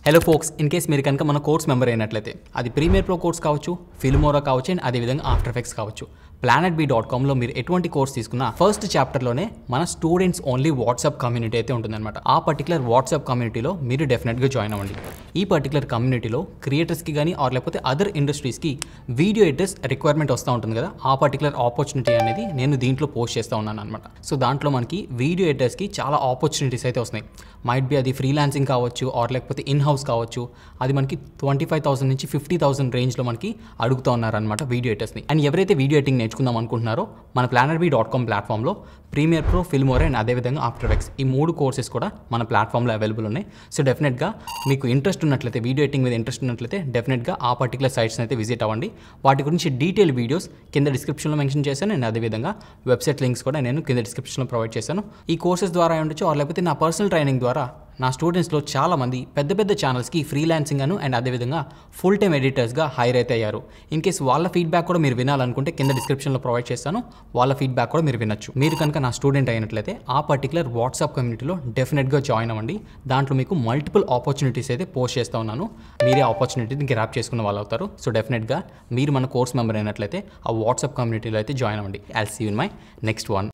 Hello folks, in case మీరు కనుక మన కోర్స్ మెంబర్ అయినట్లయితే అది ప్రీమియర్ ప్రో కోర్స్ కావచ్చు, ఫిల్మోరా కావచ్చు అండ్ అదేవిధంగా ఆఫ్టర్ ఎఫెక్ట్స్ కావచ్చు, planetb.comలో మీరు ఎటువంటి కోర్స్ తీసుకున్నా ఫస్ట్ చాప్టర్లోనే మన స్టూడెంట్స్ ఓన్లీ వాట్సాప్ కమ్యూనిటీ అయితే ఉంటుందన్నమాట. ఆ పర్టికులర్ వాట్సాప్ కమ్యూనిటీలో మీరు డెఫినెట్గా జాయిన్ అవ్వండి. ఈ పర్టికులర్ కమ్యూనిటీలో క్రియేటర్స్కి కానీ ఆర్ లేకపోతే అదర్ ఇండస్ట్రీస్కి వీడియో ఎడిటర్స్ రిక్వైర్మెంట్ వస్తూ ఉంటుంది కదా, ఆ పర్టికులర్ ఆపర్చునిటీ అనేది నేను దీంట్లో పోస్ట్ చేస్తూ ఉన్నాను అనమాట. సో దాంట్లో మనకి వీడియో ఎడిటర్స్కి చాలా ఆపర్చునిటీస్ అయితే వస్తున్నాయి. మైట్ బి అది ఫ్రీలాన్సింగ్ కావచ్చు ఆర్ లేకపోతే ఇన్ హౌస్ కావచ్చు. అది మనకి 25,000 నుంచి 50,000 రేంజ్లో మనకి అడుగుతూ ఉన్నారనమాట వీడియో ఎడిటర్స్ని. అండ్ ఎవరైతే వీడియో ఎడిటింగ్ నేర్చుకుందాం అనుకుంటున్నారో మన planetb.com ప్లాట్ఫామ్లో ప్రీమియర్ ప్రో, ఫిల్మోరా అండ్ అదేవిధంగా ఆఫ్టర్ ఎఫెక్ట్స్ ఈ 3 కోర్సెస్ కూడా మన ప్లాట్ఫామ్లో అవైలబుల్ ఉన్నాయి. సో డెఫినెట్గా మీకు ఇంట్రెస్ట్ ఉన్నట్లయితే, వీడియో ఎడిటింగ్ మీద ఇంట్రెస్ట్ ఉన్నట్లయితే డెఫినెట్గా ఆ పర్టికులర్ సైట్స్ని అయితే విజిట్ అవ్వండి. వాటి గురించి డీటెయిల్ వీడియోస్ కింద డిస్క్రిప్షన్లో మెన్షన్ చేశాను అండ్ అదేవిధంగా వెబ్సైట్ లింక్స్ కూడా నేను కింద డిస్క్రిప్షన్లో ప్రొవైడ్ చేశాను. ఈ కోర్సెస్ ద్వారా ఉండొచ్చు ఆర్ లేకపోతే నా పర్సనల్ ట్రైనింగ్ ద్వారా నా స్టూడెంట్స్లో చాలామంది పెద్ద పెద్ద ఛానల్స్కి ఫ్రీలాన్సింగ్ అండ్ అదేవిధంగా ఫుల్ టైమ్ ఎడిటర్స్గా హైర్ అయితే అయ్యారు. ఇన్ కేస్ వాళ్ళ ఫీడ్బ్యాక్ కూడా మీరు వినాలనుకుంటే కింద డిస్క్రిప్షన్లో ప్రొవైడ్ చేస్తాను. వాళ్ళ ఫీడ్బ్యాక్ కూడా మీరు వినొచ్చు. మీరు కనుక నా స్టూడెంట్ అయినట్లయితే ఆ పర్టికులర్ వాట్సాప్ కమ్యూనిటీలో డెఫినెట్గా జాయిన్ అవ్వండి. దాంట్లో మీకు మల్టిపుల్ ఆపర్చునిటీస్ అయితే పోస్ట్ చేస్తూ ఉన్నాను. మీరే ఆపర్చునిటీని గ్రాప్ చేసుకున్న వాళ్ళు అవుతారు. సో డెఫినెట్గా మీరు మన కోర్స్ మెంబర్ అయినట్లయితే ఆ వాట్సాప్ కమ్యూనిటీలో అయితే జాయిన్ అవ్వండి. I'll see you in my next one.